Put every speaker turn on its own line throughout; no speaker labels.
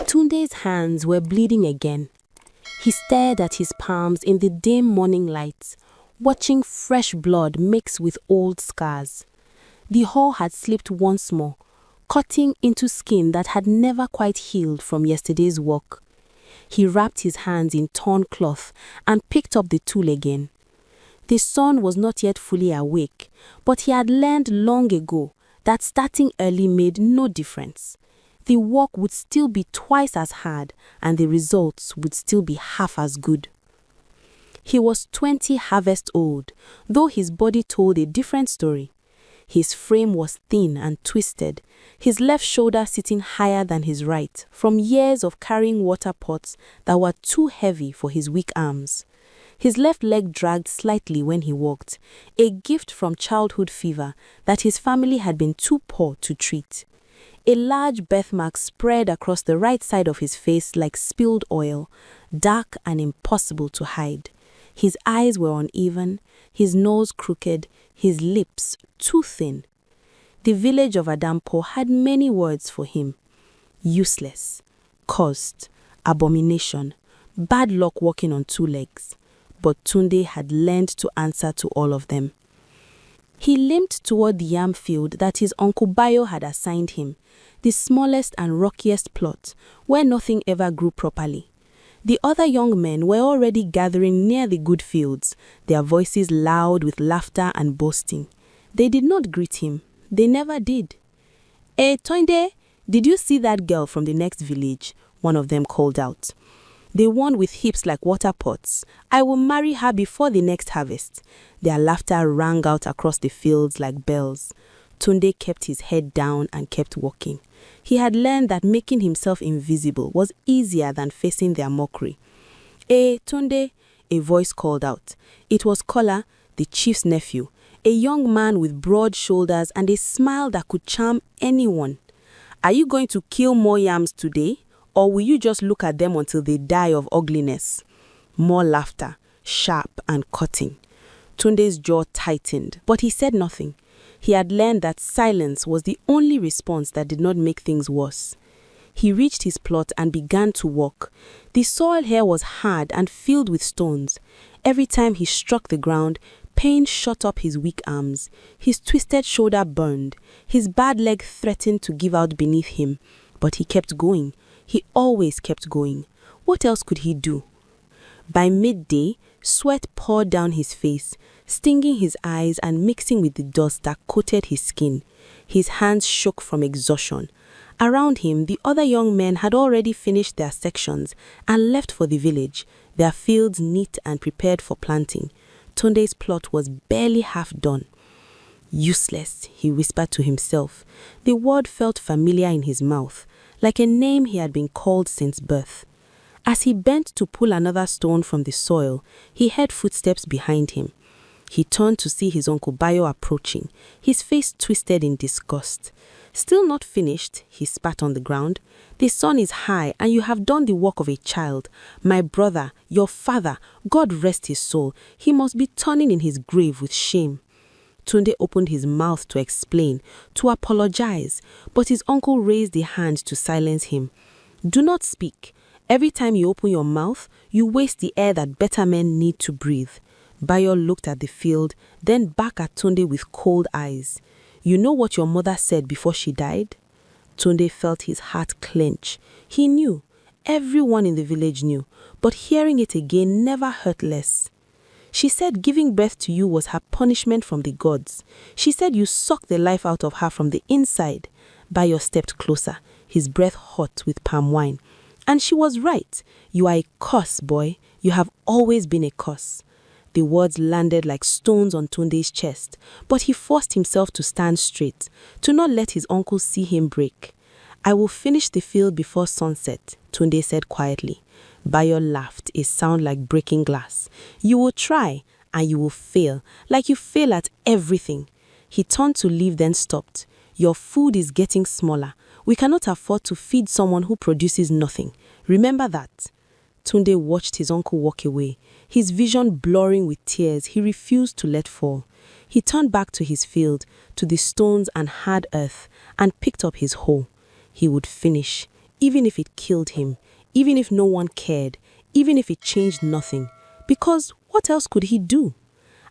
Tunde's hands were bleeding again. He stared at his palms in the dim morning light, watching fresh blood mix with old scars. The hole had slipped once more, cutting into skin that had never quite healed from yesterday's work. He wrapped his hands in torn cloth and picked up the tool again. The sun was not yet fully awake, but he had learned long ago that starting early made no difference. The work would still be twice as hard and the results would still be half as good. He was 20 harvest old, though his body told a different story. His frame was thin and twisted, his left shoulder sitting higher than his right from years of carrying water pots that were too heavy for his weak arms. His left leg dragged slightly when he walked, a gift from childhood fever that his family had been too poor to treat. A large birthmark spread across the right side of his face like spilled oil, dark and impossible to hide. His eyes were uneven, his nose crooked, his lips too thin. The village of Adampo had many words for him: useless, cursed, abomination, bad luck walking on two legs. But Tunde had learned to answer to all of them. He limped toward the yam field that his Uncle Bayo had assigned him, the smallest and rockiest plot, where nothing ever grew properly. The other young men were already gathering near the good fields, their voices loud with laughter and boasting. They did not greet him. They never did. Tunde, did you see that girl from the next village? One of them called out. The one with hips like water pots. I will marry her before the next harvest. Their laughter rang out across the fields like bells. Tunde kept his head down and kept walking. He had learned that making himself invisible was easier than facing their mockery. Tunde, a voice called out. It was Kola, the chief's nephew, a young man with broad shoulders and a smile that could charm anyone. Are you going to kill more yams today? Or will you just look at them until they die of ugliness? More laughter, sharp and cutting. Tunde's jaw tightened, but he said nothing. He had learned that silence was the only response that did not make things worse. He reached his plot and began to walk. The soil here was hard and filled with stones. Every time he struck the ground, pain shot up his weak arms. His twisted shoulder burned. His bad leg threatened to give out beneath him. But he kept going. He always kept going. What else could he do? By midday, sweat poured down his face, stinging his eyes and mixing with the dust that coated his skin. His hands shook from exhaustion. Around him, the other young men had already finished their sections and left for the village, their fields neat and prepared for planting. Tunde's plot was barely half done. Useless, he whispered to himself. The word felt familiar in his mouth, like a name he had been called since birth. As he bent to pull another stone from the soil, he heard footsteps behind him. He turned to see his Uncle Bayo approaching, his face twisted in disgust. Still not finished, he spat on the ground. The sun is high and you have done the work of a child. My brother, your father, God rest his soul, he must be turning in his grave with shame. Tunde opened his mouth to explain, to apologize, but his uncle raised a hand to silence him. Do not speak. Every time you open your mouth, you waste the air that better men need to breathe. Bayo looked at the field, then back at Tunde with cold eyes. You know what your mother said before she died? Tunde felt his heart clench. He knew. Everyone in the village knew, but hearing it again never hurt less. She said giving birth to you was her punishment from the gods. She said you sucked the life out of her from the inside. Bayo stepped closer, his breath hot with palm wine. And she was right. You are a curse, boy. You have always been a curse. The words landed like stones on Tunde's chest, but he forced himself to stand straight, to not let his uncle see him break. I will finish the field before sunset, Tunde said quietly. Bayo laughed, a sound like breaking glass. You will try, and you will fail, like you fail at everything. He turned to leave, then stopped. Your food is getting smaller. We cannot afford to feed someone who produces nothing. Remember that. Tunde watched his uncle walk away, his vision blurring with tears he refused to let fall. He turned back to his field, to the stones and hard earth, and picked up his hoe. He would finish. even if it killed him, even if no one cared, even if it changed nothing. Because what else could he do?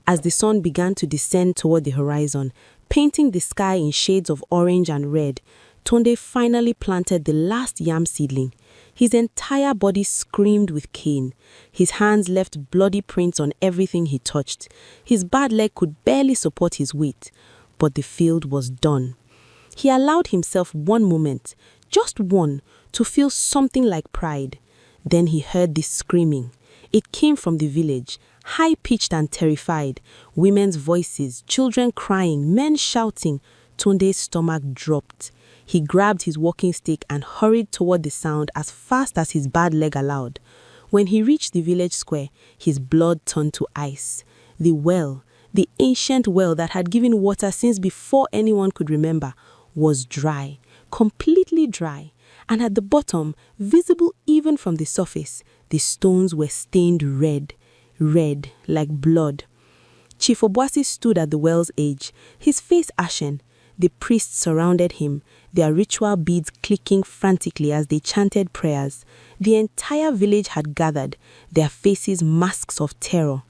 As the sun began to descend toward the horizon, painting the sky in shades of orange and red, Tunde finally planted the last yam seedling. His entire body screamed with pain. His hands left bloody prints on everything he touched. His bad leg could barely support his weight. But the field was done. He allowed himself one moment, just one, to feel something like pride. Then he heard this screaming. It came from the village, high-pitched and terrified. Women's voices, children crying, men shouting. Tunde's stomach dropped. He grabbed his walking stick and hurried toward the sound as fast as his bad leg allowed. When he reached the village square, his blood turned to ice. The well, the ancient well that had given water since before anyone could remember, was dry, completely dry. And at the bottom, visible even from the surface, the stones were stained red like blood. Chief Obuasi stood at the well's edge, his face ashen. The priests surrounded him, their ritual beads clicking frantically as they chanted prayers. The entire village had gathered, their faces masks of terror.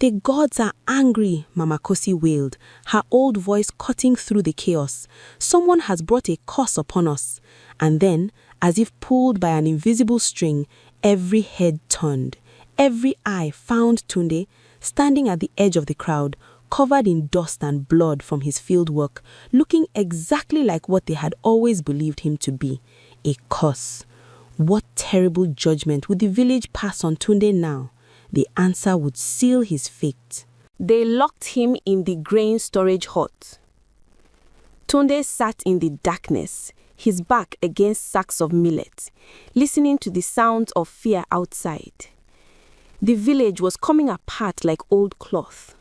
"The gods are angry," Mama Kosi wailed, her old voice cutting through the chaos. "Someone has brought a curse upon us." And then, as if pulled by an invisible string, every head turned. Every eye found Tunde, standing at the edge of the crowd, covered in dust and blood from his field work, looking exactly like what they had always believed him to be, a curse. What terrible judgment would the village pass on Tunde now? The answer would seal his fate. They locked him in the grain storage hut. Tunde sat in the darkness, his back against sacks of millet, listening to the sounds of fear outside. The village was coming apart like old cloth.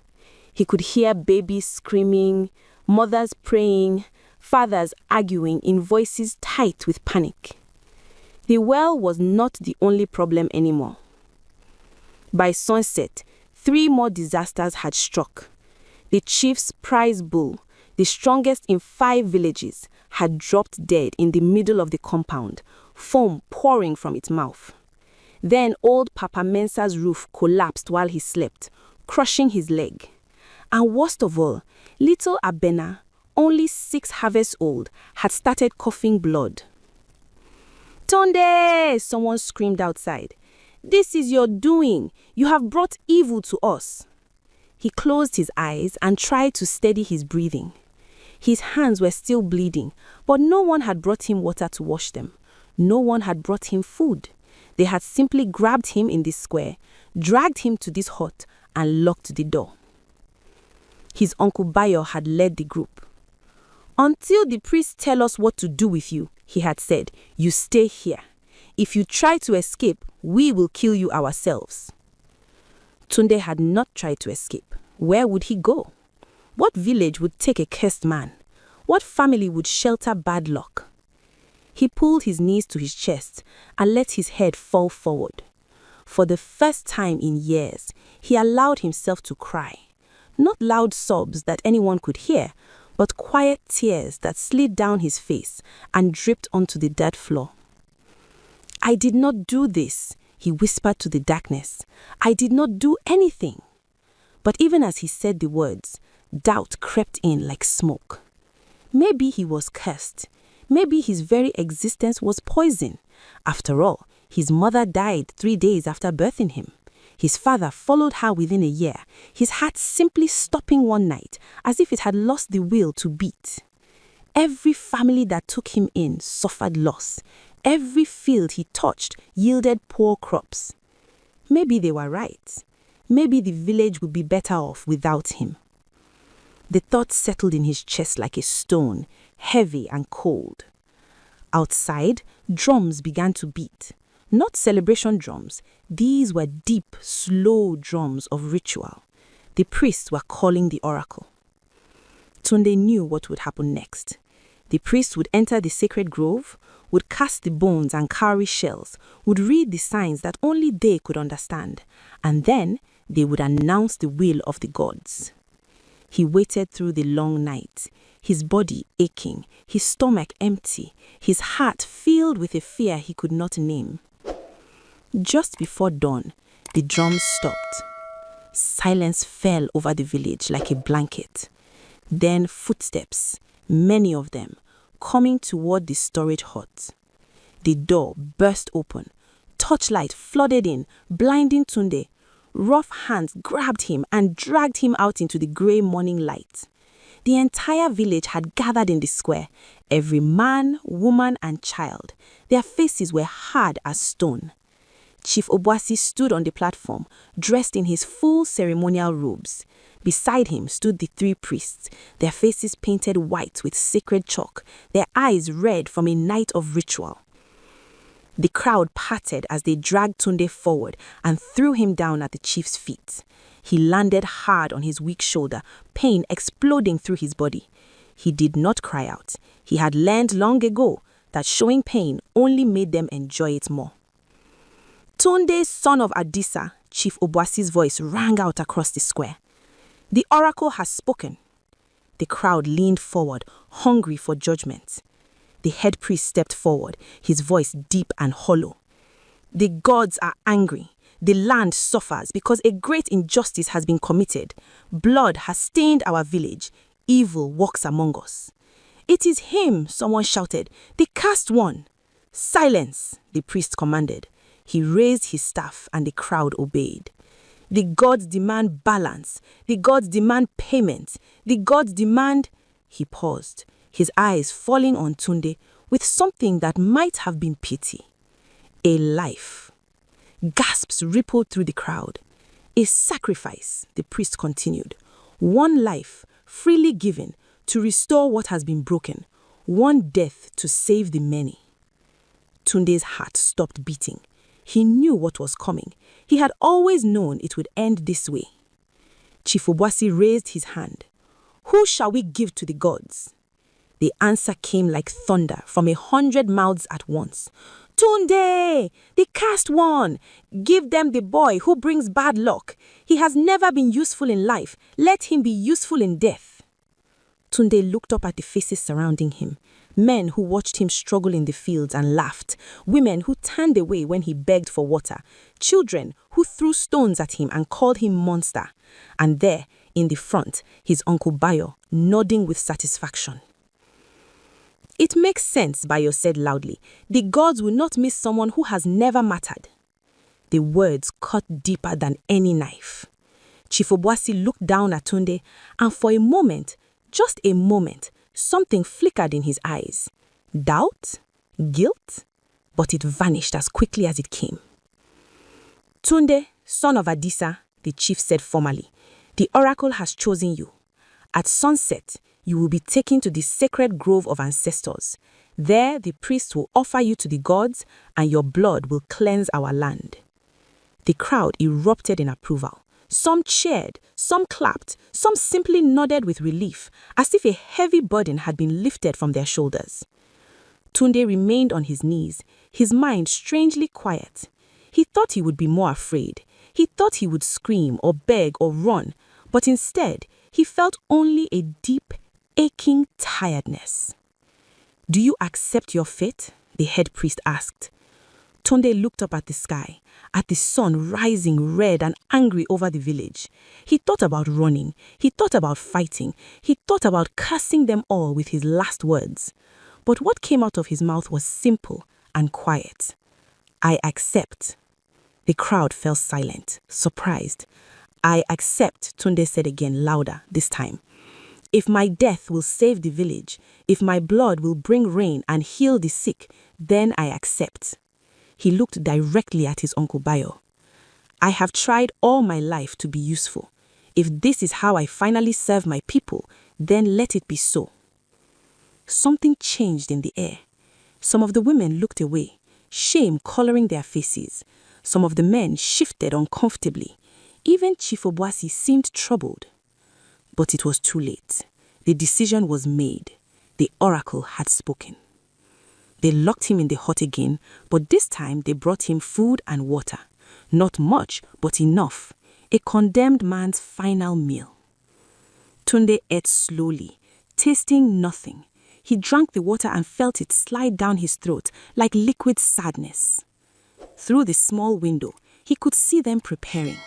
He could hear babies screaming, mothers praying, fathers arguing in voices tight with panic. The well was not the only problem anymore. By sunset, 3 more disasters had struck. The chief's prize bull, the strongest in 5 villages, had dropped dead in the middle of the compound, foam pouring from its mouth. Then old Papa Mensah's roof collapsed while he slept, crushing his leg. And worst of all, little Abena, only 6 harvests old, had started coughing blood. "Tunde!" someone screamed outside. "This is your doing. You have brought evil to us." He closed his eyes and tried to steady his breathing. His hands were still bleeding, but no one had brought him water to wash them. No one had brought him food. They had simply grabbed him in the square, dragged him to this hut, and locked the door. His uncle Bayo had led the group. "Until the priests tell us what to do with you," he had said, "you stay here. If you try to escape, we will kill you ourselves." Tunde had not tried to escape. Where would he go? What village would take a cursed man? What family would shelter bad luck? He pulled his knees to his chest and let his head fall forward. For the first time in years, he allowed himself to cry. Not loud sobs that anyone could hear, but quiet tears that slid down his face and dripped onto the dirt floor. "I did not do this," he whispered to the darkness. "I did not do anything." But even as he said the words, doubt crept in like smoke. Maybe he was cursed. Maybe his very existence was poison. After all, his mother died 3 days after birthing him. His father followed her within a year, his heart simply stopping one night, as if it had lost the will to beat. Every family that took him in suffered loss. Every field he touched yielded poor crops. Maybe they were right. Maybe the village would be better off without him. The thought settled in his chest like a stone, heavy and cold. Outside, drums began to beat. Not celebration drums. These were deep, slow drums of ritual. The priests were calling the oracle. Tunde knew what would happen next. The priests would enter the sacred grove, would cast the bones and cowrie shells, would read the signs that only they could understand, and then they would announce the will of the gods. He waited through the long night.
his body aching, his stomach empty, his heart filled with a fear he could not name. Just before dawn, the drums stopped. Silence fell over the village like a blanket. Then footsteps, many of them, coming toward the storage hut. The door burst open. Torchlight flooded in, blinding Tunde. Rough hands grabbed him and dragged him out into the grey morning light. The entire village had gathered in the square, every man, woman and child. Their faces were hard as stone. Chief Obuasi stood on the platform, dressed in his full ceremonial robes. Beside him stood the 3 priests, their faces painted white with sacred chalk, their eyes red from a night of ritual. The crowd parted as they dragged Tunde forward and threw him down at the chief's feet. He landed hard on his weak shoulder, pain exploding through his body. He did not cry out. He had learned long ago that showing pain only made them enjoy it more. Tunde, son of Adisa, Chief Obuasi's voice rang out across the square. The oracle has spoken. The crowd leaned forward, hungry for judgment. The head priest stepped forward, his voice deep and hollow. The gods are angry. The land suffers because a great injustice has been committed. Blood has stained our village. Evil walks among us. It is him, someone shouted. The cursed one. Silence, the priest commanded. He raised his staff and the crowd obeyed. The gods demand balance. The gods demand payment. The gods demand... He paused, his eyes falling on Tunde with something that might have been pity. A life. Gasps rippled through the crowd. A sacrifice, the priest continued. One life, freely given, to restore what has been broken. One death to save the many. Tunde's heart stopped beating. He knew what was coming. He had always known it would end this way. Chief Obuasi raised his hand. Who shall we give to the gods? The answer came like thunder from 100 mouths at once. Tunde, the cursed one. Give them the boy who brings bad luck. He has never been useful in life. Let him be useful in death. Tunde looked up at the faces surrounding him. Men who watched him struggle in the fields and laughed. Women who turned away when he begged for water. Children who threw stones at him and called him monster. And there, in the front, his Uncle Bayo, nodding with satisfaction. It makes sense, Bayo said loudly. The gods will not miss someone who has never mattered. The words cut deeper than any knife. Chief Obuasi looked down at Tunde, and for a moment, just a moment, something flickered in his eyes. Doubt? Guilt? But it vanished as quickly as it came. Tunde, son of Adisa, the chief said formally, the oracle has chosen you. At sunset, you will be taken to the sacred grove of ancestors. There, the priest will offer you to the gods, and your blood will cleanse our land. The crowd erupted in approval. Some cheered, some clapped, some simply nodded with relief, as if a heavy burden had been lifted from their shoulders. Tunde remained on his knees, his mind strangely quiet. He thought he would be more afraid. He thought he would scream or beg or run, but instead, he felt only a deep, aching tiredness. Do you accept your fate? The head priest asked. Tunde looked up at the sky, at the sun rising red and angry over the village. He thought about running. He thought about fighting. He thought about cursing them all with his last words. But what came out of his mouth was simple and quiet. I accept. The crowd fell silent, surprised. I accept, Tunde said again, louder this time. If my death will save the village, if my blood will bring rain and heal the sick, then I accept. He looked directly at his Uncle Bayo. I have tried all my life to be useful. If this is how I finally serve my people, then let it be so. Something changed in the air. Some of the women looked away, shame coloring their faces. Some of the men shifted uncomfortably. Even Chief Obuasi seemed troubled. But it was too late. The decision was made. The oracle had spoken. They locked him in the hut again, but this time they brought him food and water. Not much, but enough. A condemned man's final meal. Tunde ate slowly, Tasting nothing, he drank the water and felt it slide down his throat like liquid sadness. Through the small window, he could see them preparing,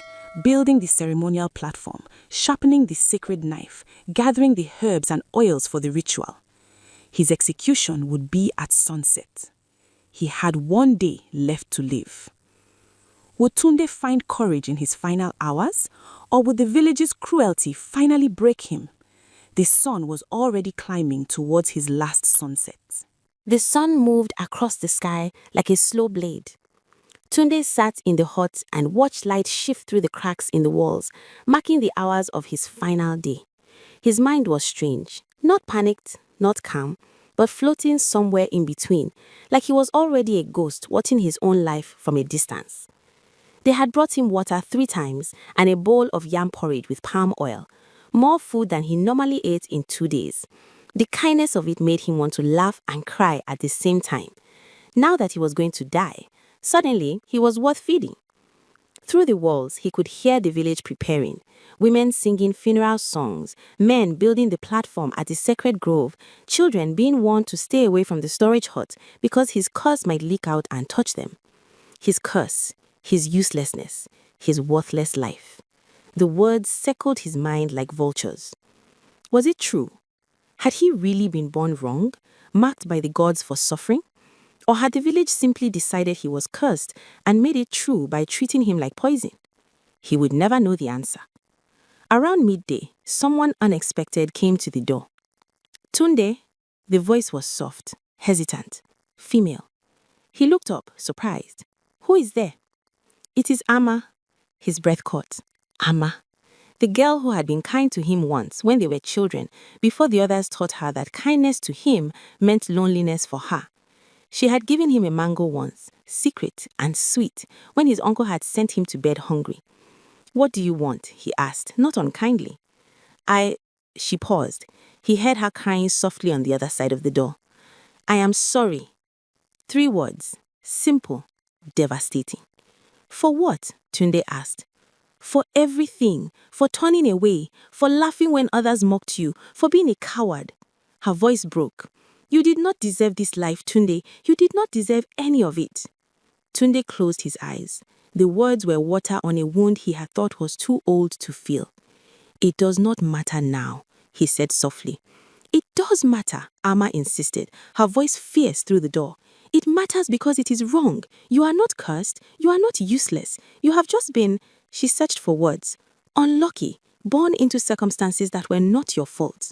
building the ceremonial platform, sharpening the sacred knife, gathering the herbs and oils for the ritual. His execution would be at sunset. He had one day left to live. Would Tunde find courage in his final hours, or would the village's cruelty finally break him? The sun was already climbing towards his last sunset.
The sun moved across the sky like a slow blade. Tunde sat in the hut and watched light shift through the cracks in the walls, marking the hours of his final day. His mind was strange, not panicked, not calm, but floating somewhere in between, like he was already a ghost watching his own life from a distance. They had brought him water 3 times and a bowl of yam porridge with palm oil, more food than he normally ate in 2 days. The kindness of it made him want to laugh and cry at the same time. Now that he was going to die, suddenly he was worth feeding. Through the walls, he could hear the village preparing, women singing funeral songs, men building the platform at the sacred grove, children being warned to stay away from the storage hut because his curse might leak out and touch them. His curse, his uselessness, his worthless life. The words circled his mind like vultures. Was it true? Had he really been born wrong, marked by the gods for suffering? Or had the village simply decided he was cursed and made it true by treating him like poison? He would never know the answer. Around midday, someone unexpected came to the door. Tunde. The voice was soft, hesitant, female. He looked up, surprised. Who is there? It is Amma. His breath caught. Amma. The girl who had been kind to him once when they were children, before the others taught her that kindness to him meant loneliness for her. She had given him a mango once, secret and sweet, when his uncle had sent him to bed hungry. What do you want? He asked, not unkindly. She paused. He heard her crying softly on the other side of the door. I am sorry. 3 words, simple, devastating. For what? Tunde asked. For everything, for turning away, for laughing when others mocked you, for being a coward. Her voice broke. You did not deserve this life, Tunde. You did not deserve any of it. Tunde closed his eyes. The words were water on a wound he had thought was too old to feel. It does not matter now, he said softly. It does matter, Amma insisted, her voice fierce through the door. It matters because it is wrong. You are not cursed. You are not useless. You have just been, she searched for words, unlucky, born into circumstances that were not your fault.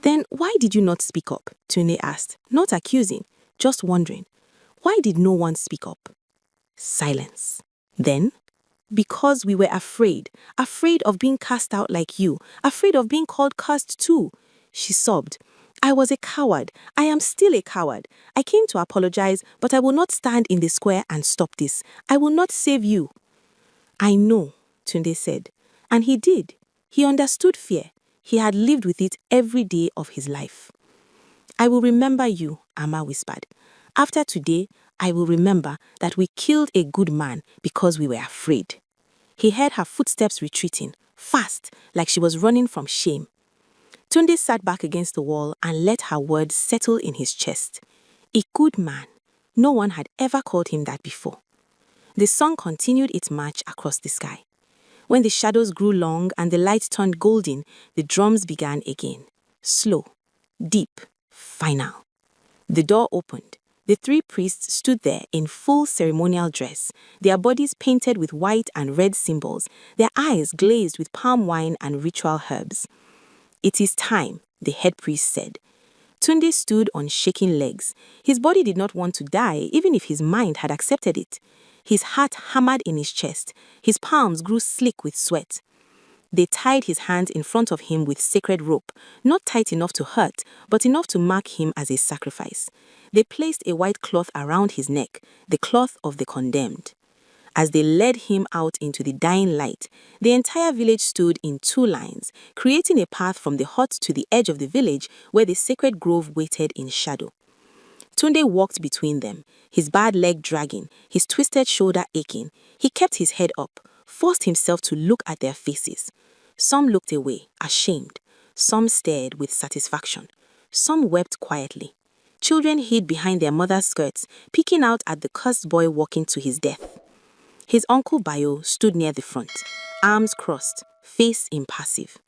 Then why did you not speak up? Tunde asked, not accusing, just wondering. Why did no one speak up? Silence. Then, because we were afraid of being cast out like you, afraid of being called cursed too. She sobbed. I was a coward. I am still a coward. I came to apologize, but I will not stand in the square and stop this. I will not save you. I know, Tunde said. And he did. He understood fear. He had lived with it every day of his life. I will remember you, Amma whispered. After today, I will remember that we killed a good man because we were afraid. He heard her footsteps retreating, fast, like she was running from shame. Tunde sat back against the wall and let her words settle in his chest. A good man. No one had ever called him that before. The sun continued its march across the sky. When the shadows grew long and the light turned golden, the drums began again. Slow, deep, final. The door opened. The 3 priests stood there in full ceremonial dress, their bodies painted with white and red symbols, their eyes glazed with palm wine and ritual herbs. It is time, the head priest said. Tunde stood on shaking legs. His body did not want to die, even if his mind had accepted it. His heart hammered in his chest. His palms grew slick with sweat. They tied his hands in front of him with sacred rope, not tight enough to hurt, but enough to mark him as a sacrifice. They placed a white cloth around his neck, the cloth of the condemned. As they led him out into the dying light, the entire village stood in 2 lines, creating a path from the hut to the edge of the village where the sacred grove waited in shadow. Tunde walked between them, his bad leg dragging, his twisted shoulder aching. He kept his head up, forced himself to look at their faces. Some looked away, ashamed.
Some stared with satisfaction. Some wept quietly. Children hid behind their mother's skirts, peeking out at the cursed boy walking to his death. His uncle Bayo stood near the front, arms crossed, face impassive.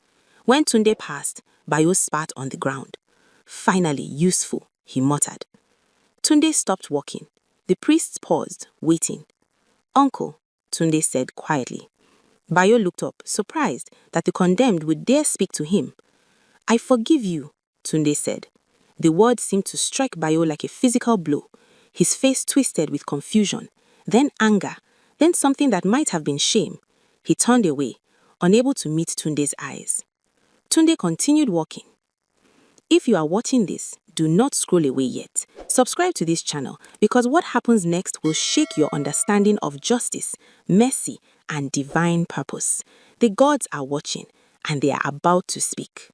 When Tunde passed, Bayo spat on the ground. Finally useful, he muttered. Tunde stopped walking. The priests paused, waiting. Uncle, Tunde said quietly. Bayo looked up, surprised that the condemned would dare speak to him. I forgive you, Tunde said. The word seemed to strike Bayo like a physical blow. His face twisted with confusion, then anger, then something that might have been shame. He turned away, unable to meet Tunde's eyes. Tunde continued walking. If you are watching this, do not scroll away yet. Subscribe to this channel because what happens next will shake your understanding of justice, mercy, and divine purpose. The gods are watching and they are about to speak.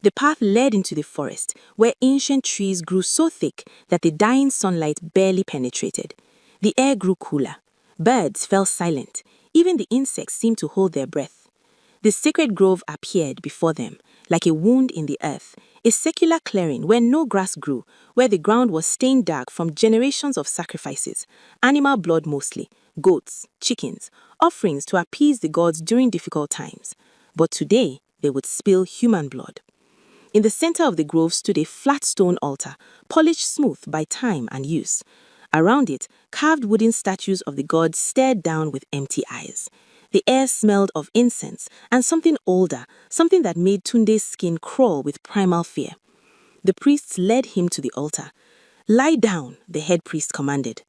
The path led into the forest where ancient trees grew so thick that the dying sunlight barely penetrated. The air grew cooler. Birds fell silent. Even the insects seemed to hold their breath. The sacred grove appeared before them, like a wound in the earth, a circular clearing where no grass grew, where the ground was stained dark from generations of sacrifices, animal blood mostly, goats, chickens, offerings to appease the gods during difficult times. But today, they would spill human blood. In the center of the grove stood a flat stone altar, polished smooth by time and use. Around it, carved wooden statues of the gods stared down with empty eyes. The air smelled of incense and something older, something that made Tunde's skin crawl with primal fear. The priests led him to the altar. Lie down, the head priest commanded.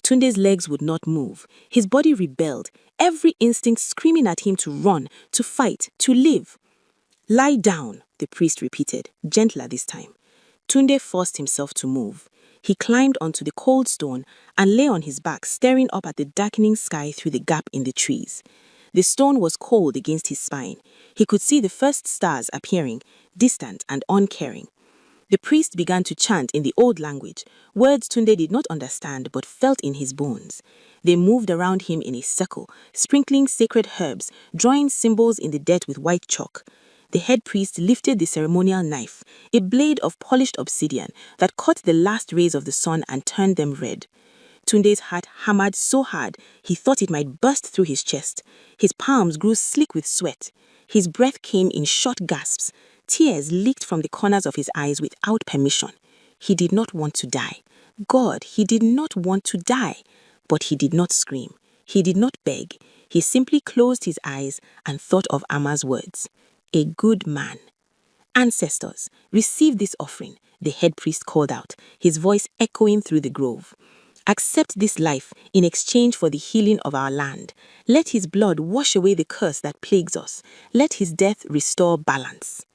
Tunde's legs would not move. His body rebelled, every instinct screaming at him to run, to fight, to live. Lie down, the priest repeated, gentler this time. Tunde forced himself to move. He climbed onto the cold stone and lay on his back, staring up at the darkening sky through the gap in the trees. The stone was cold against his spine. He could see the first stars appearing, distant and uncaring. The priest began to chant in the old language, words Tunde did not understand but felt in his bones. They moved around him in a circle, sprinkling sacred herbs, drawing symbols in the dirt with white chalk. The head priest lifted the ceremonial knife, a blade of polished obsidian that caught the last rays of the sun and turned them red. Tunde's heart hammered so hard he thought it might burst through his chest. His palms grew slick with sweat. His breath came in short gasps. Tears leaked from the corners of his eyes without permission. He did not want to die. God, he did not want to die. But he did not scream. He did not beg. He simply closed his eyes and thought of Amma's words. A good man. Ancestors, receive this offering, the head priest called out, his voice echoing through the grove. Accept this life in exchange for the healing of our land. Let his blood wash away the curse that plagues us. Let his death restore balance.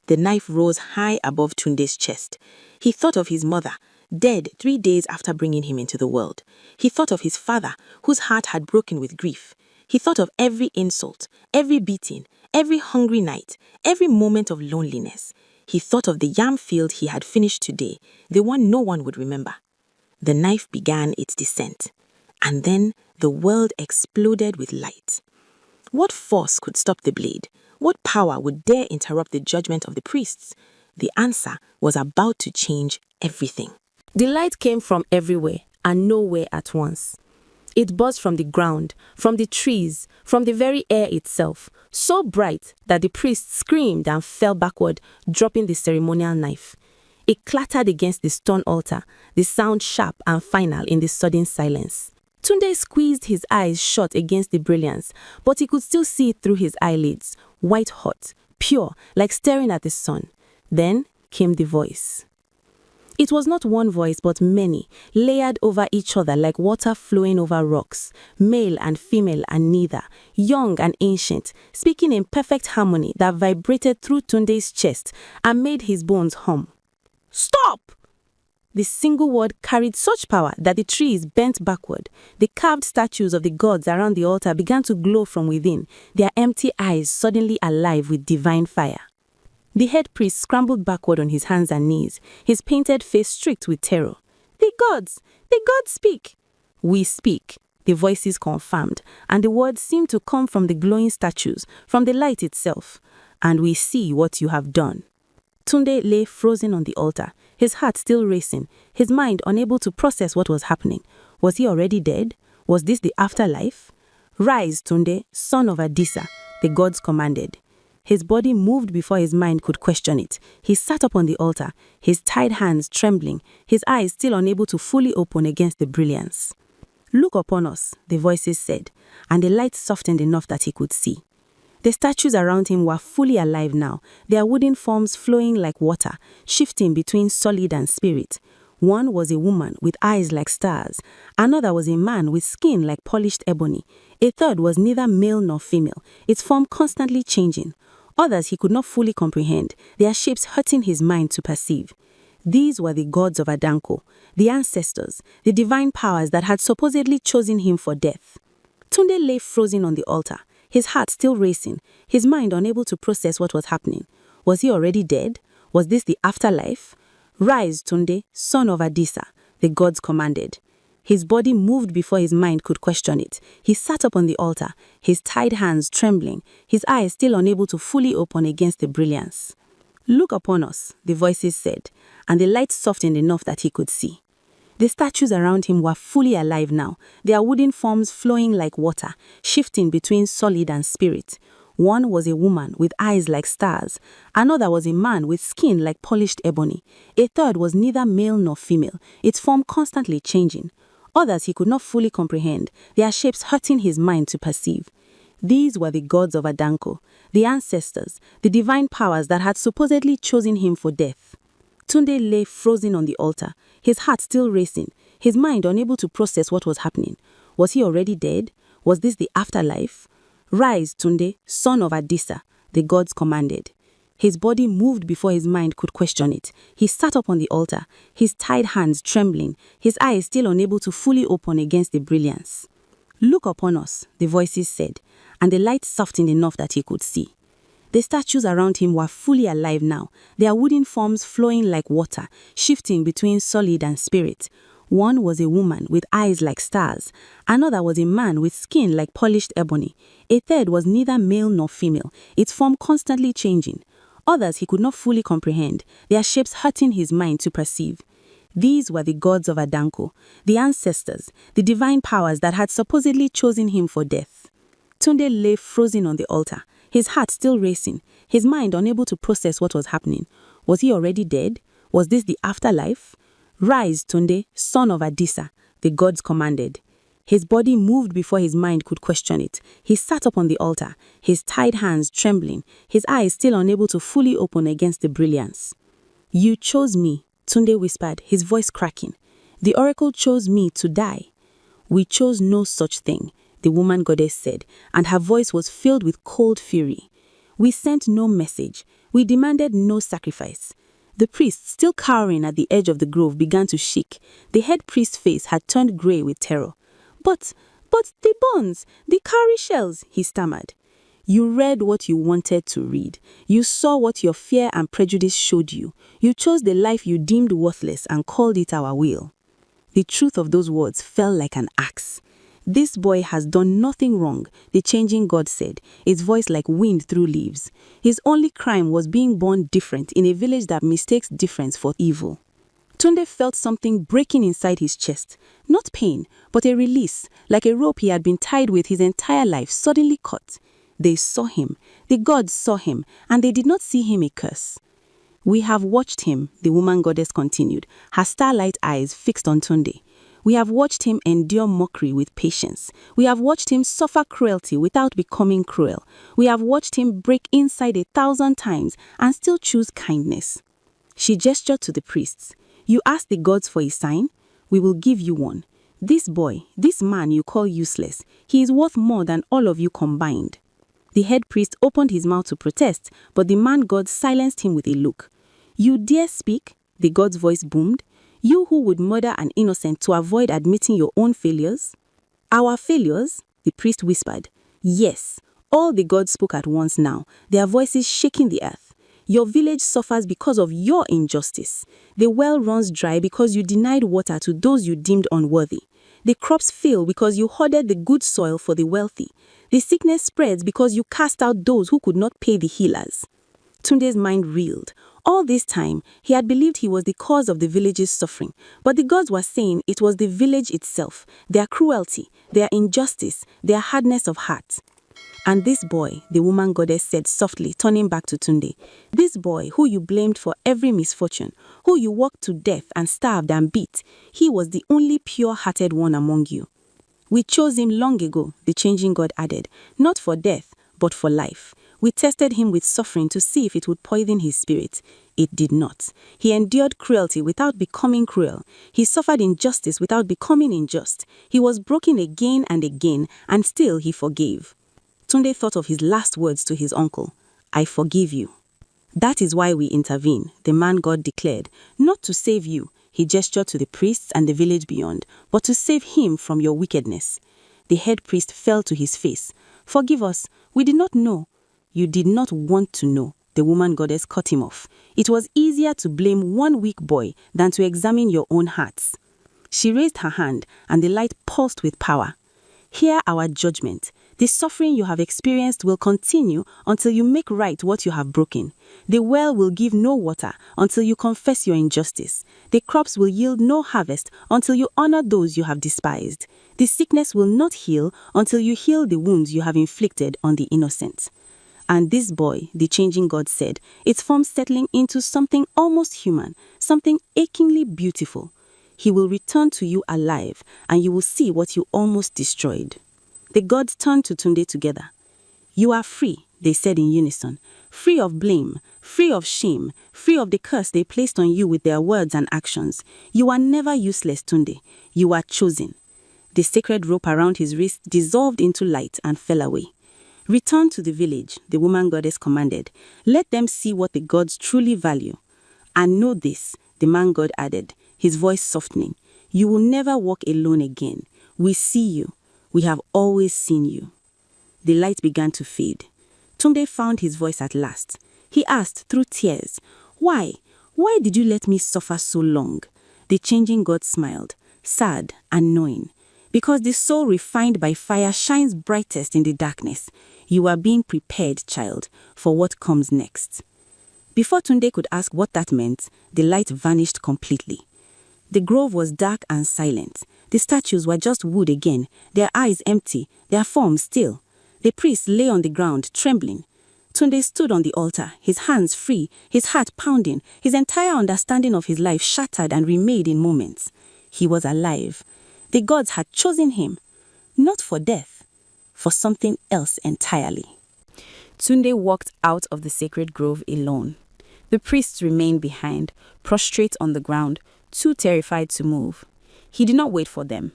The knife rose high above Tunde's chest. He thought of his mother, dead 3 days after bringing him into the world. He thought of his father, whose heart had broken with grief. He thought of every insult, every beating, every hungry night, every moment of loneliness. He thought of the yam field he had finished today, the one no one would remember. The knife began its descent, and then the world exploded with light. What force could stop the blade? What power would dare interrupt the judgment of the priests? The answer was about to change everything. The light came from everywhere and nowhere at once. It buzzed from the ground, from the trees, from the very air itself, so bright that the priest screamed and fell backward, dropping the ceremonial knife. It clattered against the stone altar, the sound sharp and final in the sudden silence. Tunde squeezed his eyes shut against the brilliance, but he could still see it through his eyelids, white hot, pure, like staring at the sun. Then came the voice. It was not one voice but many, layered over each other like water flowing over rocks, male and female and neither, young and ancient, speaking in perfect harmony that vibrated through Tunde's chest and made his bones hum. Stop! The single word carried such power that the trees bent backward. The carved statues of the gods around the altar began to glow from within, their empty eyes suddenly alive with divine fire. The head priest scrambled backward on his hands and knees, his painted face streaked with terror. The gods speak! We speak, the voices confirmed, and the words seemed to come from the glowing statues, from the light itself. and we see what you have done." Tunde lay frozen on the altar, his heart still racing, his mind unable to process what was happening. Was he already dead? Was this the afterlife? "Rise, Tunde, son of Adisa," the gods commanded. His body moved before his mind could question it. He sat up on the altar, his tied hands trembling, his eyes still unable to fully open against the brilliance. "Look upon us," the voices said, and the light softened enough that he could see. The statues around him were fully alive now, their wooden forms flowing like water, shifting between solid and spirit. One was a woman with eyes like stars. Another was a man with skin like polished ebony. A third was neither male nor female, its form constantly changing. Others he could not fully comprehend, their shapes hurting his mind to perceive. These were the gods of Adanko, the ancestors, the divine powers that had supposedly chosen him for death. Tunde lay frozen on the altar, his heart still racing, his mind unable to process what was happening. Was he already dead? Was this the afterlife? "Rise, Tunde, son of Adisa," the gods commanded. His body moved before his mind could question it. He sat up on the altar, his tied hands trembling, his eyes still unable to fully open against the brilliance. "Look upon us," the voices said, and the light softened enough that he could see. The statues around him were fully alive now, their wooden forms flowing like water, shifting between solid and spirit. One was a woman with eyes like stars. Another was a man with skin like polished ebony. A third was neither male nor female, its form constantly changing. Others he could not fully comprehend, their shapes hurting his mind to perceive. These were the gods of Adanko, the ancestors, the divine powers that had supposedly chosen him for death. Tunde lay frozen on the altar, his heart still racing, his mind unable to process what was happening. Was he already dead? Was this the afterlife? "Rise, Tunde, son of Adisa," the gods commanded. His body moved before his mind could question it. He sat up on the altar, his tied hands trembling, his eyes still unable to fully open against the brilliance. "Look upon us," the voices said, and the light softened enough that he could see. The statues around him were fully alive now, their wooden forms flowing like water, shifting between solid and spirit. One was a woman with eyes like stars. Another was a man with skin like polished ebony. A third was neither male nor female, its form constantly changing. Others he could not fully comprehend, their shapes hurting his mind to perceive. These were the gods of Adanko, the ancestors, the divine powers that had supposedly chosen him for death. Tunde lay frozen on the altar, his heart still racing, his mind unable to process what was happening. Was he already dead? Was this the afterlife? "Rise, Tunde, son of Adisa," the gods commanded. His body moved before his mind could question it. He sat up on the altar, his tied hands trembling, his eyes still unable to fully open against the brilliance. "You chose me," Tunde whispered, his voice cracking. "The oracle chose me to die." "We chose no such thing," the woman goddess said, and her voice was filled with cold fury. "We sent no message. We demanded no sacrifice." The priest, still cowering at the edge of the grove, began to shake. The head priest's face had turned grey with terror. But the bones, the cowrie shells," he stammered. "You read what you wanted to read. You saw what your fear and prejudice showed you. You chose the life you deemed worthless and called it our will." The truth of those words fell like an axe. "This boy has done nothing wrong," the changing god said, his voice like wind through leaves. "His only crime was being born different in a village that mistakes difference for evil." Tunde felt something breaking inside his chest. Not pain, but a release, like a rope he had been tied with his entire life suddenly cut. They saw him, the gods saw him, and they did not see him a curse. "We have watched him," the woman goddess continued, her starlight eyes fixed on Tunde. "We have watched him endure mockery with patience. We have watched him suffer cruelty without becoming cruel. We have watched him break inside 1,000 times and still choose kindness." She gestured to the priests. "You asked the gods for a sign? We will give you one. This boy, this man you call useless, he is worth more than all of you combined." The head priest opened his mouth to protest, but the man god silenced him with a look. "You dare speak?" the god's voice boomed. "You who would murder an innocent to avoid admitting your own failures?" "Our failures?" the priest whispered. "Yes." All the gods spoke at once now, their voices shaking the earth. "Your village suffers because of your injustice. The well runs dry because you denied water to those you deemed unworthy. The crops fail because you hoarded the good soil for the wealthy. The sickness spreads because you cast out those who could not pay the healers. Tunde's mind reeled. All this time, he had believed he was the cause of the village's suffering, but the gods were saying it was the village itself, their cruelty, their injustice, their hardness of heart. And this boy, the woman goddess said softly, turning back to Tunde, this boy who you blamed for every misfortune, who you worked to death and starved and beat, he was the only pure-hearted one among you. We chose him long ago, the changing god added, not for death, but for life. We tested him with suffering to see if it would poison his spirit. It did not. He endured cruelty without becoming cruel. He suffered injustice without becoming unjust. He was broken again, and still he forgave. Tunde thought of his last words to his uncle, I forgive you. That is why we intervene, the man god declared, not to save you, he gestured to the priests and the village beyond, but to save him from your wickedness. The head priest fell to his face. Forgive us, we did not know. You did not want to know, the woman goddess cut him off. It was easier to blame one weak boy than to examine your own hearts. She raised her hand, and the light pulsed with power. Hear our judgment. The suffering you have experienced will continue until you make right what you have broken. The well will give no water until you confess your injustice. The crops will yield no harvest until you honor those you have despised. The sickness will not heal until you heal the wounds you have inflicted on the innocent. And this boy, the changing god said, its form settling into something almost human, something achingly beautiful. He will return to you alive, and you will see what you almost destroyed. The gods turned to Tunde together. You are free, they said in unison, free of blame, free of shame, free of the curse they placed on you with their words and actions. You are never useless, Tunde. You are chosen. The sacred rope around his wrist dissolved into light and fell away. Return to the village, the woman goddess commanded. Let them see what the gods truly value. And know this, the man god added, his voice softening. You will never walk alone again. We see you. We have always seen you. The light began to fade. Tunde found his voice at last. He asked through tears, Why? Why did you let me suffer so long? The changing god smiled, sad and knowing. Because the soul refined by fire shines brightest in the darkness. You are being prepared, child, for what comes next. Before Tunde could ask what that meant, the light vanished completely. The grove was dark and silent. The statues were just wood again, their eyes empty, their forms still. The priest lay on the ground, trembling. Tunde stood on the altar, his hands free, his heart pounding, his entire understanding of his life shattered and remade in moments. He was alive. The gods had chosen him, not for death, for something else entirely. Tunde walked out of the sacred grove alone. The priests remained behind, prostrate on the ground, too terrified to move. He did not wait for them.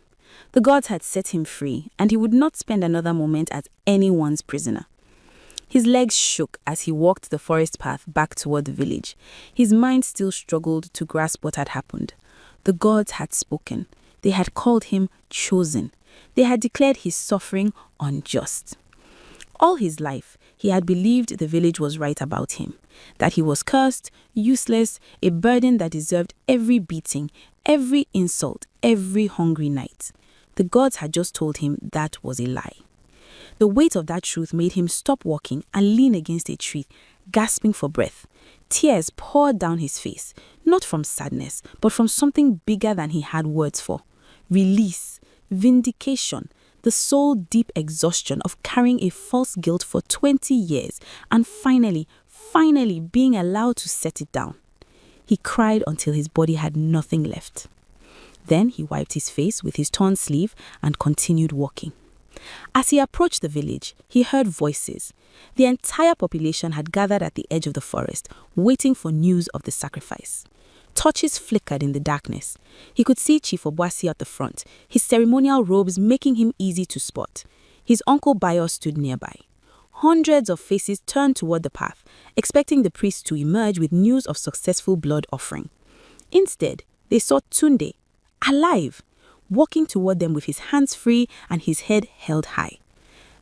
The gods had set him free, and he would not spend another moment as anyone's prisoner. His legs shook as he walked the forest path back toward the village. His mind still struggled to grasp what had happened. The gods had spoken. They had called him chosen. They had declared his suffering unjust. All his life, he had believed the village was right about him, that he was cursed, useless, a burden that deserved every beating, every insult, every hungry night. The gods had just told him that was a lie. The weight of that truth made him stop walking and lean against a tree, gasping for breath. Tears poured down his face, not from sadness, but from something bigger than he had words for. Release, vindication, the soul-deep exhaustion of carrying a false guilt for 20 years and finally being allowed to set it down. He cried until his body had nothing left. Then he wiped his face with his torn sleeve and continued walking. As he approached the village, he heard voices. The entire population had gathered at the edge of the forest, waiting for news of the sacrifice. Torches flickered in the darkness. He could see Chief Obuasi at the front, his ceremonial robes making him easy to spot. His uncle Bayo stood nearby. Hundreds of faces turned toward the path, expecting the priest to emerge with news of successful blood offering. Instead, they saw Tunde, alive, walking toward them with his hands free and his head held high.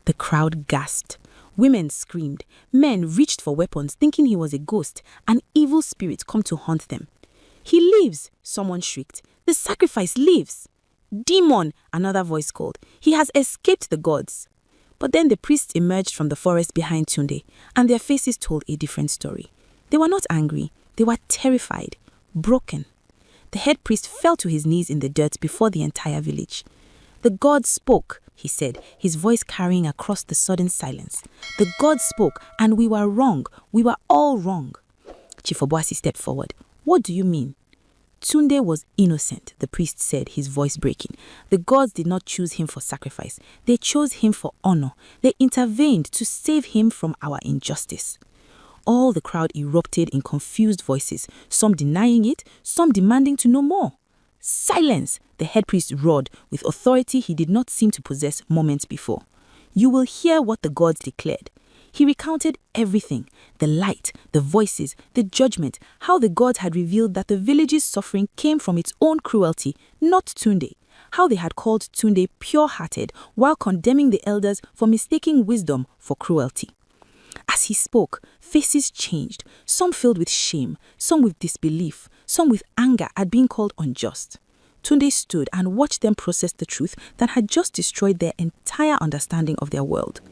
The crowd gasped. Women screamed. Men reached for weapons, thinking he was a ghost, an evil spirit come to haunt them. He lives, someone shrieked. The sacrifice lives. Demon, another voice called. He has escaped the gods. But then the priests emerged from the forest behind Tunde, and their faces told a different story. They were not angry, they were terrified, broken. The head priest fell to his knees in the dirt before the entire village. The gods spoke, he said, his voice carrying across the sudden silence. The gods spoke, and we were wrong. We were all wrong. Chief Obuasi stepped forward. What do you mean? Tunde was innocent, the priest said, his voice breaking. The gods did not choose him for sacrifice. They chose him for honor. They intervened to save him from our injustice. All the crowd erupted in confused voices, some denying it, some demanding to know more. Silence, the head priest roared with authority he did not seem to possess moments before. You will hear what the gods declared. He recounted everything, the light, the voices, the judgment, how the gods had revealed that the village's suffering came from its own cruelty, not Tunde, how they had called Tunde pure-hearted while condemning the elders for mistaking wisdom for cruelty. As he spoke, faces changed, some filled with shame, some with disbelief, some with anger at being called unjust. Tunde stood and watched them process the truth that had just destroyed their entire understanding of their world.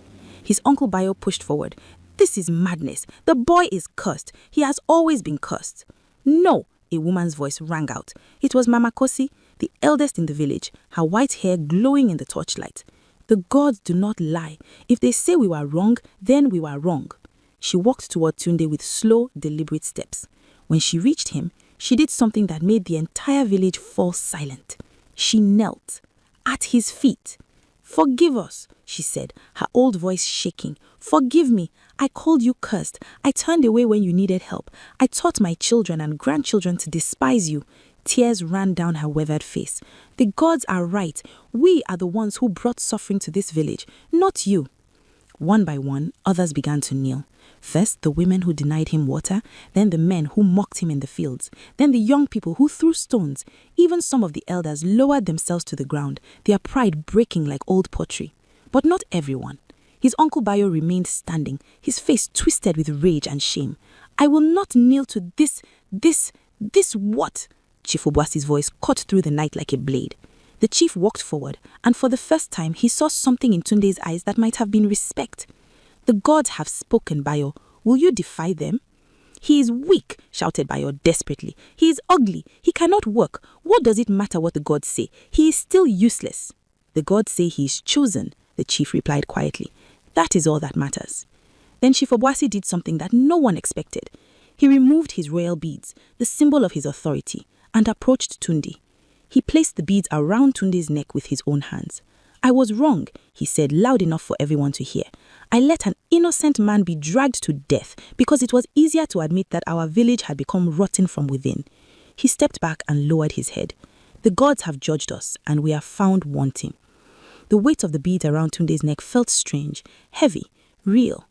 His uncle Bayo pushed forward. This is madness. The boy is cursed. He has always been cursed. No, a woman's voice rang out. It was Mama Kosi, the eldest in the village, her white hair glowing in the torchlight. The gods do not lie. If they say we were wrong, then we were wrong. She walked toward Tunde with slow, deliberate steps. When she reached him, she did something that made the entire village fall silent. She knelt at his feet. Forgive us, she said, her old voice shaking. Forgive me. I called you cursed. I turned away when you needed help. I taught my children and grandchildren to despise you. Tears ran down her weathered face. The gods are right. We are the ones who brought suffering to this village, not you. One by one, others began to kneel. First, the women who denied him water, then the men who mocked him in the fields, then the young people who threw stones. Even some of the elders lowered themselves to the ground, their pride breaking like old pottery. But not everyone. His uncle Bayo remained standing, his face twisted with rage and shame. I will not kneel to this what? Chief Obuasi's voice cut through the night like a blade. The chief walked forward, and for the first time he saw something in Tunde's eyes that might have been respect. The gods have spoken, Bayo. Will you defy them? He is weak, shouted Bayo desperately. He is ugly. He cannot work. What does it matter what the gods say? He is still useless. The gods say he is chosen, the chief replied quietly. That is all that matters. Then Chief Obuasi did something that no one expected. He removed his royal beads, the symbol of his authority, and approached Tunde. He placed the beads around Tunde's neck with his own hands. I was wrong, he said, loud enough for everyone to hear. I let an innocent man be dragged to death because it was easier to admit that our village had become rotten from within. He stepped back and lowered his head. The gods have judged us, and we are found wanting. The weight of the beads around Tunde's neck felt strange, heavy, real.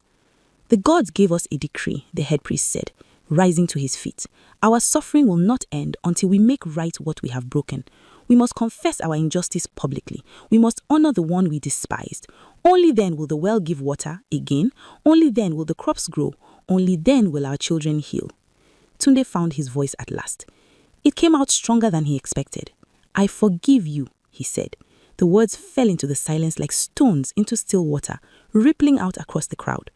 The gods gave us a decree, the head priest said, rising to his feet. Our suffering will not end until we make right what we have broken. We must confess our injustice publicly. We must honor the one we despised. Only then will the well give water again. Only then will the crops grow. Only then will our children heal. Tunde found his voice at last. It came out stronger than he expected. I forgive you, he said. The words fell into the silence like stones into still water, rippling out across the crowd.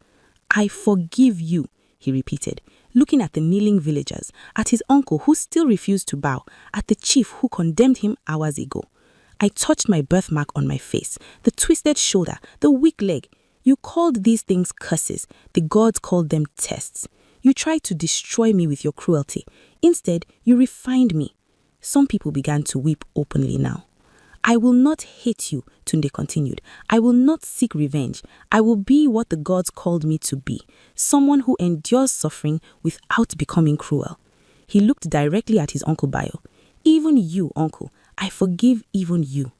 I forgive you, he repeated, looking at the kneeling villagers, at his uncle who still refused to bow, at the chief who condemned him hours ago. I touched my birthmark on my face, the twisted shoulder, the weak leg. You called these things curses. The gods called them tests. You tried to destroy me with your cruelty. Instead, you refined me. Some people began to weep openly now. I will not hate you, Tunde continued. I will not seek revenge. I will be what the gods called me to be, someone who endures suffering without becoming cruel. He looked directly at his Uncle Bayo. Even you, Uncle, I forgive even you.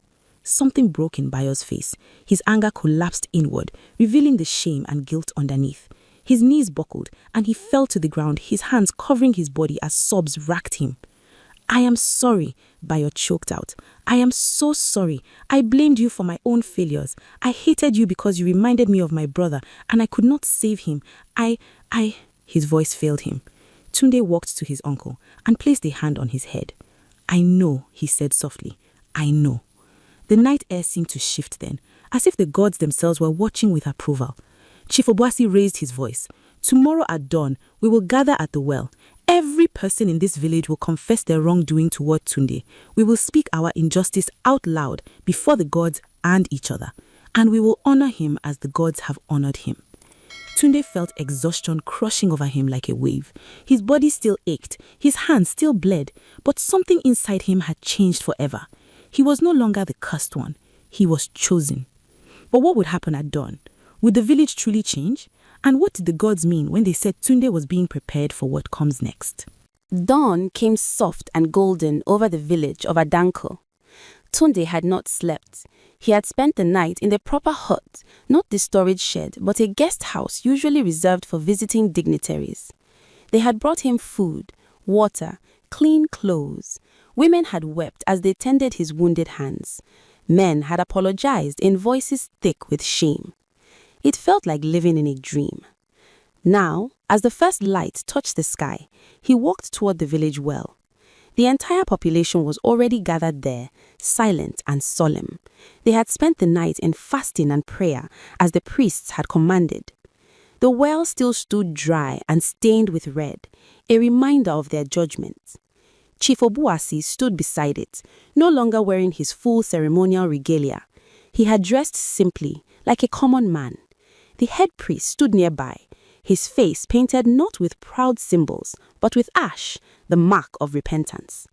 Something broke in Bayo's face. His anger collapsed inward, revealing the shame and guilt underneath. His knees buckled, and he fell to the ground, his hands covering his body as sobs racked him. I am sorry, Bayo choked out. I am so sorry. I blamed you for my own failures. I hated you because you reminded me of my brother, and I could not save him. His voice failed him. Tunde walked to his uncle and placed a hand on his head. I know, he said softly. I know. The night air seemed to shift then, as if the gods themselves were watching with approval. Chief Obuasi raised his voice. Tomorrow at dawn, we will gather at the well. Every person in this village will confess their wrongdoing toward Tunde. We will speak our injustice out loud before the gods and each other, and we will honor him as the gods have honored him. Tunde felt exhaustion crushing over him like a wave. His body still ached, his hands still bled, but something inside him had changed forever. He was no longer the cursed one. He was chosen. But what would happen at dawn? Would the village truly change? And what did the gods mean when they said Tunde was being prepared for what comes next?
Dawn came soft and golden over the village of Adanko. Tunde had not slept. He had spent the night in the proper hut, not the storage shed, but a guest house usually reserved for visiting dignitaries. They had brought him food, water, clean clothes. Women had wept as they tended his wounded hands. Men had apologized in voices thick with shame. It felt like living in a dream. Now, as the first light touched the sky, he walked toward the village well. The entire population was already gathered there, silent and solemn. They had spent the night in fasting and prayer, as the priests had commanded. The well still stood dry and stained with red, a reminder of their judgment. Chief Obuasi stood beside it, no longer wearing his full ceremonial regalia. He had dressed simply, like a common man. The head priest stood nearby, his face painted not with proud symbols, but with ash, the mark of repentance.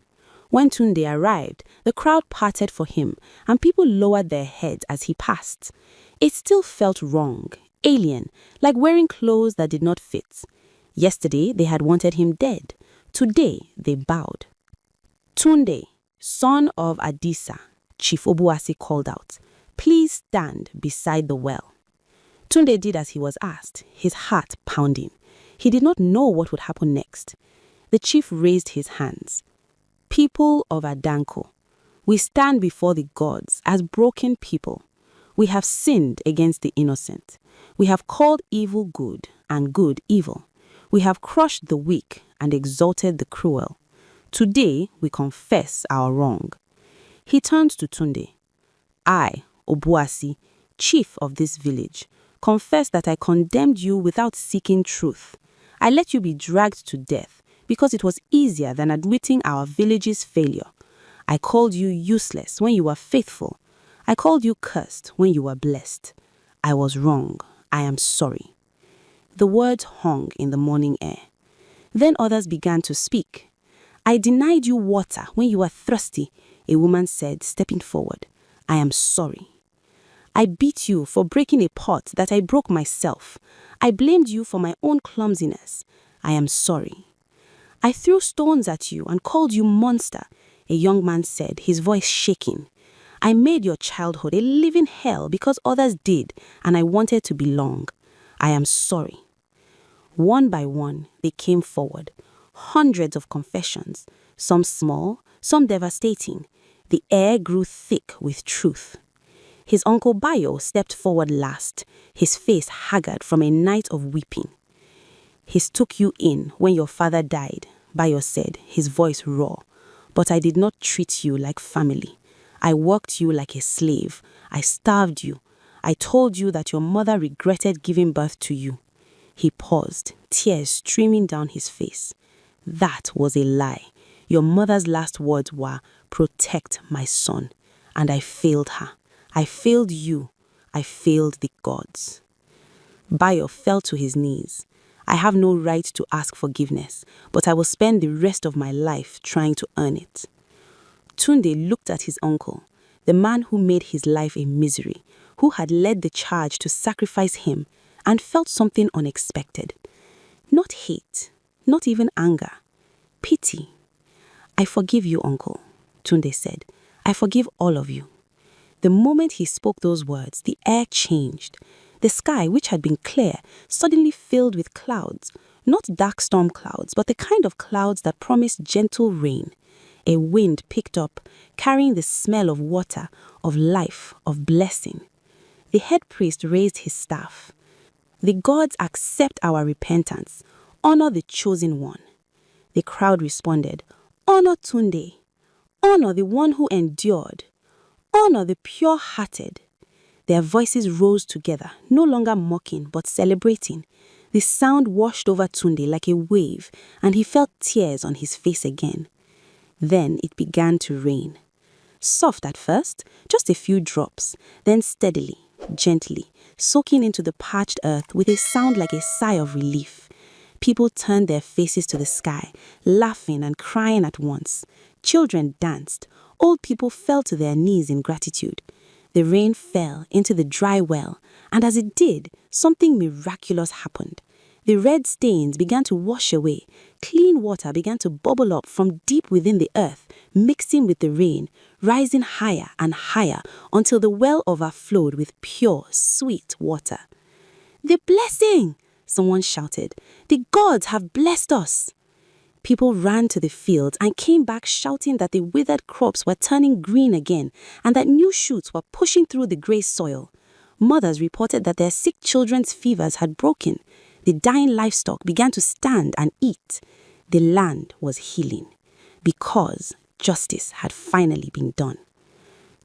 When Tunde arrived, the crowd parted for him, and people lowered their heads as he passed. It still felt wrong, alien, like wearing clothes that did not fit. Yesterday, they had wanted him dead. Today, they bowed. Tunde, son of Adisa, Chief Obuasi called out, "Please stand beside the well." Tunde did as he was asked, his heart pounding. He did not know what would happen next. The chief raised his hands. "People of Adanko, we stand before the gods as broken people. We have sinned against the innocent. We have called evil good and good evil. We have crushed the weak and exalted the cruel. Today we confess our wrong." He turned to Tunde. "I, Obuasi, chief of this village, confess that I condemned you without seeking truth. I let you be dragged to death because it was easier than admitting our village's failure. I called you useless when you were faithful. I called you cursed when you were blessed. I was wrong. I am sorry." The words hung in the morning air. Then others began to speak. "I denied you water when you were thirsty," a woman said, stepping forward. "I am sorry. I beat you for breaking a pot that I broke myself. I blamed you for my own clumsiness. I am sorry. I threw stones at you and called you monster," a young man said, his voice shaking. "I made your childhood a living hell because others did, and I wanted to belong. I am sorry." One by one, they came forward. Hundreds of confessions, some small, some devastating. The air grew thick with truth. His uncle Bayo stepped forward last, his face haggard from a night of weeping. "He took you in when your father died," Bayo said, his voice raw. "But I did not treat you like family. I worked you like a slave. I starved you. I told you that your mother regretted giving birth to you." He paused, tears streaming down his face. "That was a lie. Your mother's last words were, 'Protect my son.' And I failed her. I failed you. I failed the gods." Bayo fell to his knees. "I have no right to ask forgiveness, but I will spend the rest of my life trying to earn it." Tunde looked at his uncle, the man who made his life a misery, who had led the charge to sacrifice him, and felt something unexpected. Not hate, not even anger, pity. "I forgive you, uncle," Tunde said. "I forgive all of you." The moment he spoke those words, the air changed. The sky, which had been clear, suddenly filled with clouds. Not dark storm clouds, but the kind of clouds that promised gentle rain. A wind picked up, carrying the smell of water, of life, of blessing. The head priest raised his staff. "The gods accept our repentance. Honor the chosen one." The crowd responded, "Honor Tunde. Honor the one who endured.
Honor the pure-hearted. Their voices rose together, no longer mocking but celebrating. The sound washed over Tunde like a wave, and he felt tears on his face again. Then it began to rain. Soft at first, just a few drops, then steadily, gently, soaking into the parched earth with a sound like a sigh of relief. People turned their faces to the sky, laughing and crying at once. Children danced. Old people fell to their knees in gratitude. The rain fell into the dry well, and as it did, something miraculous happened. The red stains began to wash away. Clean water began to bubble up from deep within the earth, mixing with the rain, rising higher and higher until the well overflowed with pure, sweet water. "The blessing!" someone shouted. "The gods have blessed us!" People ran to the fields and came back shouting that the withered crops were turning green again and that new shoots were pushing through the grey soil. Mothers reported that their sick children's fevers had broken. The dying livestock began to stand and eat. The land was healing because justice had finally been done.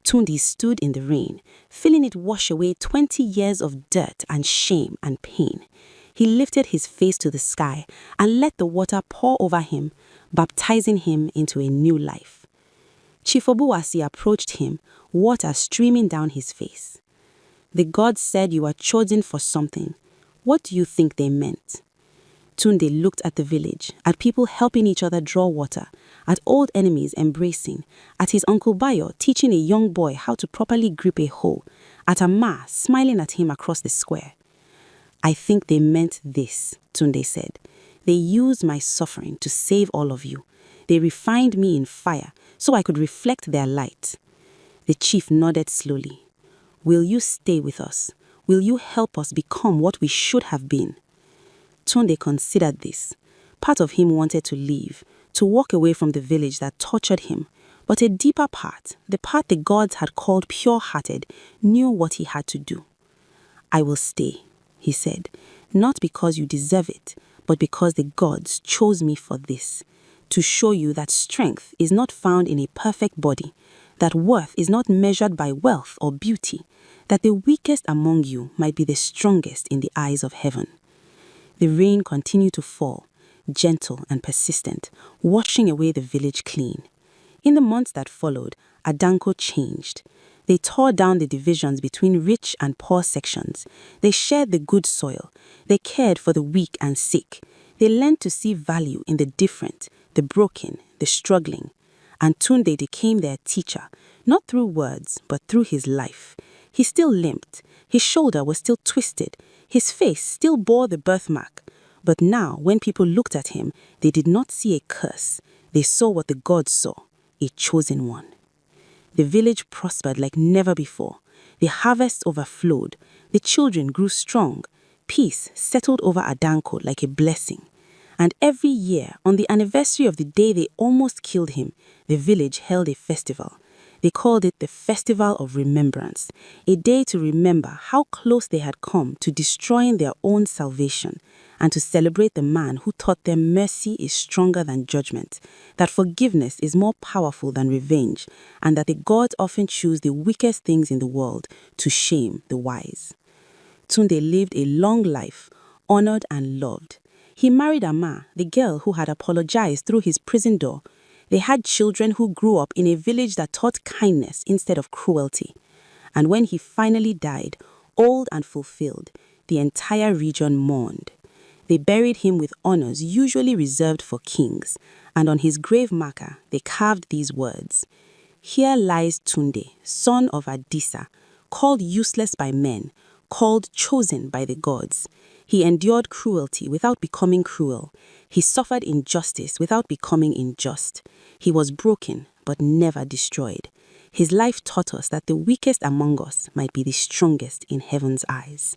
Tunde stood in the rain, feeling it wash away 20 years of dirt and shame and pain. He lifted his face to the sky and let the water pour over him, baptizing him into a new life. Chief Obuasi approached him, water streaming down his face. "The gods said you are chosen for something. What do you think they meant?" Tunde looked at the village, at people helping each other draw water, at old enemies embracing, at his Uncle Bayo teaching a young boy how to properly grip a hoe, at Amma smiling at him across the square. "I think they meant this," Tunde said. "They used my suffering to save all of you. They refined me in fire so I could reflect their light." The chief nodded slowly. "Will you stay with us? Will you help us become what we should have been?" Tunde considered this. Part of him wanted to leave, to walk away from the village that tortured him. But a deeper part, the part the gods had called pure-hearted, knew what he had to do. "I will stay," he said, "not because you deserve it, but because the gods chose me for this, to show you that strength is not found in a perfect body, that worth is not measured by wealth or beauty, that the weakest among you might be the strongest in the eyes of heaven." The rain continued to fall, gentle and persistent, washing away the village clean. In the months that followed, Adanko changed. They tore down the divisions between rich and poor sections. They shared the good soil. They cared for the weak and sick. They learned to see value in the different, the broken, the struggling. And Tunde became their teacher, not through words, but through his life. He still limped. His shoulder was still twisted. His face still bore the birthmark. But now, when people looked at him, they did not see a curse. They saw what the gods saw, a chosen one. The village prospered like never before. The harvest overflowed. The children grew strong. Peace settled over Adanko like a blessing. And every year, on the anniversary of the day they almost killed him, the village held a festival. They called it the Festival of Remembrance, a day to remember how close they had come to destroying their own salvation, and to celebrate the man who taught them mercy is stronger than judgment, that forgiveness is more powerful than revenge, and that the gods often choose the weakest things in the world to shame the wise. Tunde lived a long life, honored and loved. He married Amma, the girl who had apologized through his prison door. They had children who grew up in a village that taught kindness instead of cruelty. And when he finally died, old and fulfilled, the entire region mourned. They buried him with honors usually reserved for kings, and on his grave marker they carved these words: "Here lies Tunde, son of Adisa, called useless by men, called chosen by the gods. He endured cruelty without becoming cruel. He suffered injustice without becoming unjust. He was broken, but never destroyed. His life taught us that the weakest among us might be the strongest in heaven's eyes."